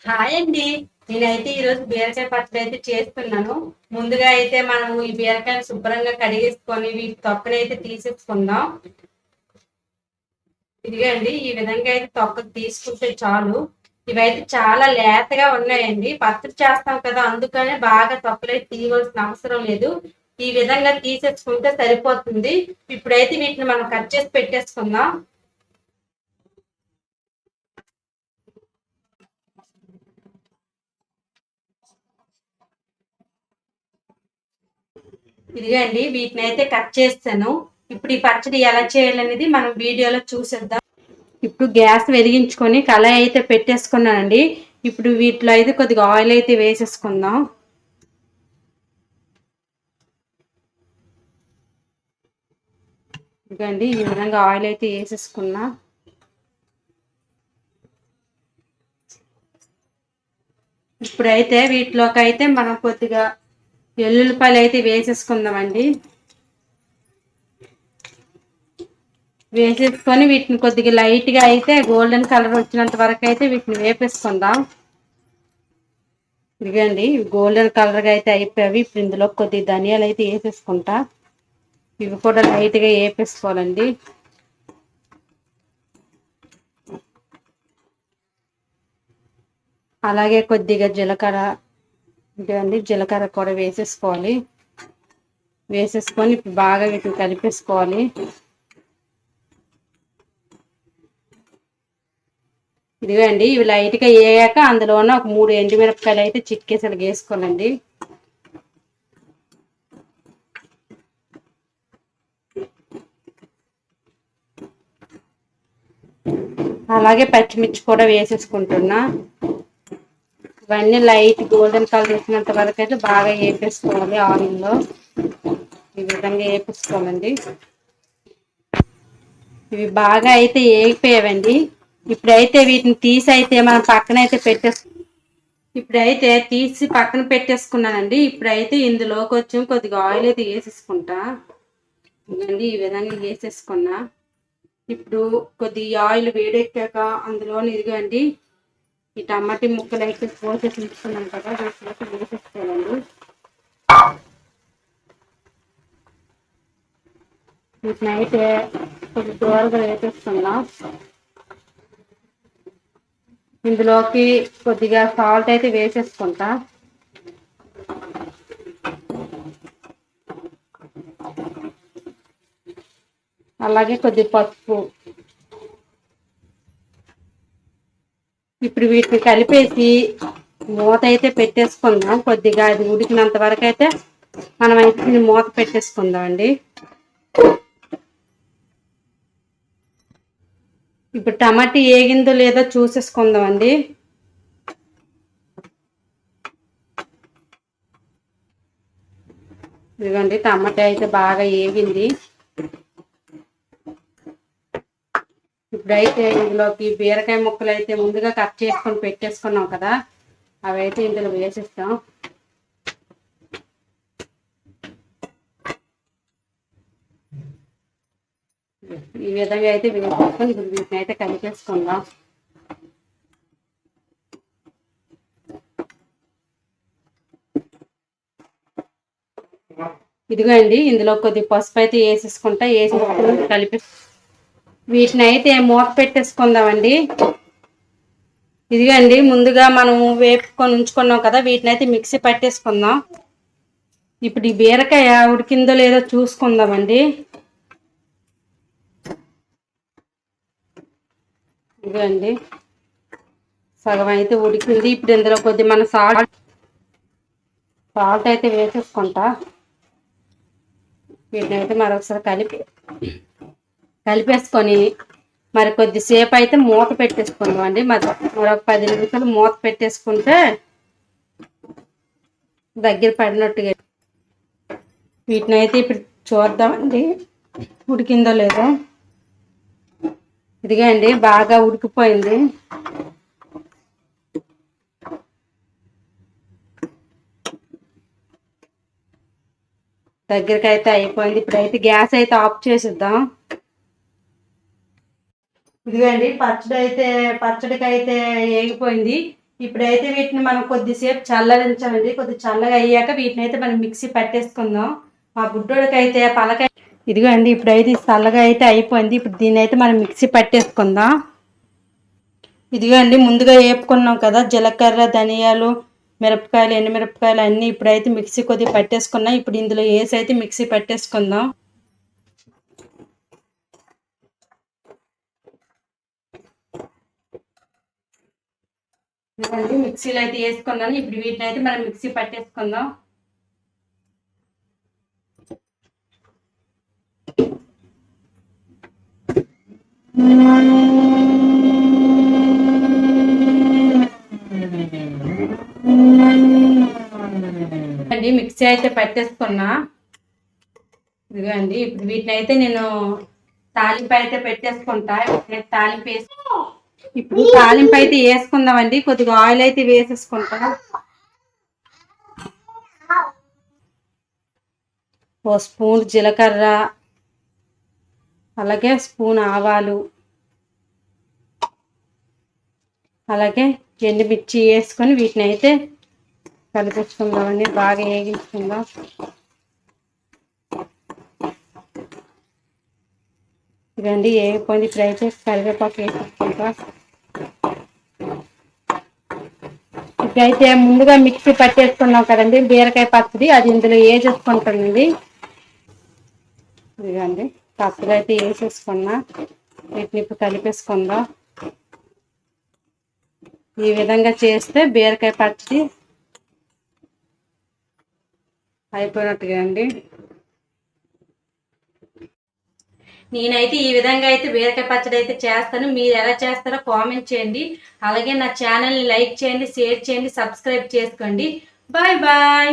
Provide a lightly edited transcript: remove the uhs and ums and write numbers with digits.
Hi అండి. నేనైతే ఈరోజు బీరకాయ పచ్చడి అయితే చేస్తున్నాను. ముందుగా అయితే మనం ఈ బీరకాయలు శుభ్రంగా కడిగేసుకొని వీటి తొక్కనైతే తీసేసుకుందాం. ఇదిగండి ఈ విధంగా అయితే తొక్క తీసుకుంటే చాలు. ఇవైతే చాలా లేతగా ఉన్నాయండి. పచ్చడి చేస్తాం కదా, అందుకనే బాగా తొక్కలైతే తీయవలసిన అవసరం లేదు. ఈ విధంగా తీసేసుకుంటే సరిపోతుంది. ఇప్పుడైతే వీటిని మనం కట్ చేసి పెట్టేసుకుందాం. ఇదిగండి వీటిని అయితే కట్ చేస్తాను. ఇప్పుడు ఈ పచ్చడి ఎలా చేయాలనేది మనం వీడియోలో చూసేద్దాం. ఇప్పుడు గ్యాస్ వెలిగించుకొని కళాయి అయితే పెట్టేసుకున్నానండి. ఇప్పుడు వీటిలో అయితే కొద్దిగా ఆయిల్ అయితే వేసేసుకుందాం. ఇదిగండి ఈ విధంగా ఆయిల్ అయితే వేసేసుకున్నా. ఇప్పుడైతే వీటిలోకి అయితే మనం కొద్దిగా వెల్లుల్లిపాయలు అయితే వేసేసుకుందామండి. వేసేసుకొని వీటిని కొద్దిగా లైట్గా అయితే గోల్డెన్ కలర్ వచ్చినంత వరకు అయితే వీటిని వేపేసుకుందాం. ఇదిగండి గోల్డెన్ కలర్గా అయితే అయిపోయావి. ఇప్పుడు ఇందులో కొద్దిగా ధనియాలు అయితే వేసేసుకుంటా. ఇవి కూడా లైట్గా వేపేసుకోవాలండి. అలాగే కొద్దిగా జీలకర్ర, ఇదిగండి జీలకర్ర కూడా వేసేసుకోవాలి. వేసేసుకొని ఇప్పుడు బాగా వీటిని కలిపేసుకోవాలి. ఇదిగండి ఇవి లైట్గా వేయాక అందులోనే ఒక 3 ఎండుమిరపకాయలు అయితే చిక్కేసలు వేసుకోవాలండి. అలాగే పచ్చిమిర్చి కూడా వేసేసుకుంటున్నా. ఇవన్నీ లైట్ గోల్డెన్ కలర్ వచ్చినంత వరకు అయితే బాగా వేపేసుకోవాలి. ఆయిల్లో ఈ విధంగా వేపేసుకోవాలండి. ఇవి బాగా అయితే వేగిపోయావండి. ఇప్పుడైతే వీటిని తీసి అయితే మనం పక్కన అయితే ఇప్పుడైతే తీసి పక్కన పెట్టేసుకున్నానండి. ఇప్పుడైతే ఇందులో కొంచెం కొద్దిగా ఆయిల్ అయితే వేసేసుకుంటా. ఇదండి ఈ విధంగా వేసేసుకున్నా. ఇప్పుడు కొద్దిగా ఆయిల్ వేడెక్కాక అందులోని ఇదిగండి ఈ టమాటీ ముక్కలు అయితే కోసేసి ఉంచుకున్నాం కదా, వీటిలోకి వేసేసుకోవాలండి. వీటిని అయితే కొద్ది దూరంగా వేసేసుకున్నాం. ఇందులోకి కొద్దిగా సాల్ట్ అయితే వేసేసుకుంటా. అలాగే కొద్ది పసుపు. ఇప్పుడు వీటిని కలిపేసి మూత అయితే పెట్టేసుకుందాం. కొద్దిగా అది ఉడికినంత వరకు అయితే మనం అయితే మూత పెట్టేసుకుందాం అండి. ఇప్పుడు టమాటా ఏగిందో లేదో చూసేసుకుందాం అండి. ఇదిగోండి టమాటా అయితే బాగా ఏగింది. ఇప్పుడైతే ఇందులోకి బీరకాయ ముక్కలు అయితే ముందుగా కట్ చేసుకొని పెట్టేసుకున్నాం కదా, అవి అయితే ఇందులో వేసేస్తాం. ఈ విధంగా అయితే వేసేసుకొని ఇప్పుడు వీటిని అయితే కలిపేసుకుందాం. ఇదిగోండి ఇందులో కొద్ది పసుపు అయితే వేసేసుకొని కలిపి వీటిని అయితే మూత పెట్టేసుకుందామండి. ఇదిగండి ముందుగా మనం వేపుకొని ఉంచుకున్నాం కదా, వీటిని అయితే మిక్సీ పట్టేసుకుందాం. ఇప్పుడు ఈ బీరకాయ ఉడికిందో లేదో చూసుకుందామండి. ఇదిగండి సగం అయితే ఉడికింది. ఇప్పుడు ఇందులో కొద్ది మన సాల్ట్ అయితే వేసేసుకుంటా. వీటిని అయితే మరొకసారి కలిపేసుకొని మరి కొద్దిసేపు అయితే మూత పెట్టేసుకుందాం అండి. మరొక 10 నిమిషాలు మూత పెట్టేసుకుంటే దగ్గర పడినట్టుగా. వీటిని అయితే ఇప్పుడు చూద్దామండి ఉడికిందో లేదో. ఇదిగా అండి బాగా ఉడికిపోయింది. దగ్గరికి అయితే అయిపోయింది. ఇప్పుడైతే గ్యాస్ అయితే ఆఫ్ చేసిద్దాం. ఇదిగండి పచ్చడికి అయితే వేగిపోయింది. ఇప్పుడైతే వీటిని మనం కొద్దిసేపు చల్లరించామండి. కొద్ది చల్లగా అయ్యాక వీటిని అయితే మనం మిక్సీ పట్టేసుకుందాం. మా బుడ్డోడికి అయితే పలక ఇదిగో అండి. ఇప్పుడైతే చల్లగా అయితే అయిపోయింది. ఇప్పుడు దీన్ని అయితే మనం మిక్సీ పట్టేసుకుందాం. ఇదిగో అండి, ముందుగా వేపుకున్నాం కదా జీలకర్ర, ధనియాలు, మిరపకాయలు, ఎండుమిరపకాయలు అన్నీ ఇప్పుడైతే మిక్సీ కొద్దిగా పట్టేసుకున్నాం. ఇప్పుడు ఇందులో వేసి అయితే మిక్సీ పట్టేసుకుందాం. ఇదిగోండి, మిక్సీలో అయితే వేసుకున్నాను. ఇప్పుడు వీటిని అయితే మనం మిక్సీ పట్టేసుకుందాం. అండి, మిక్సీ అయితే పట్టేసుకున్నా. ఇదిగోండి, ఇప్పుడు వీటిని అయితే నేను తాలింపు అయితే పెట్టేసుకుంటా. తాలింపు వేసి ఇప్పుడు తాలింపు అయితే వేసుకుందామండి. కొద్దిగా ఆయిల్ అయితే వేసేసుకుంటా. ఓ స్పూన్ జీలకర్ర, అలాగే స్పూన్ ఆవాలు, అలాగే ఎండుమిర్చి వేసుకొని వీటిని అయితే కలిపించుకుందామండి. బాగా వేగించుకుందాం. ఇదండి వేగిపోయింది. ఇప్పుడైతే కరివేపాకు వేసుకుంటా. ఇప్పుడైతే ముందుగా మిక్సీ పట్టేసుకున్నాం కదండి బీరకాయ పచ్చడి, అది ఇందులో వేసేసుకుంటానండి. ఇదిగండి, పచ్చడి అయితే వేసేసుకున్నా. వీటిని ఇప్పుడు కలిపేసుకుందాం. ఈ విధంగా చేస్తే బీరకాయ పచ్చడి అయిపోయినట్టుగా అండి. నేనైతే ఈ విధంగా అయితే బీరకాయ పచ్చడి అయితే చేస్తాను. మీరు ఎలా చేస్తారో కామెంట్ చేయండి. అలాగే నా ఛానల్ని లైక్ చేయండి, షేర్ చేయండి, సబ్స్క్రైబ్ చేసుకోండి. Bye bye.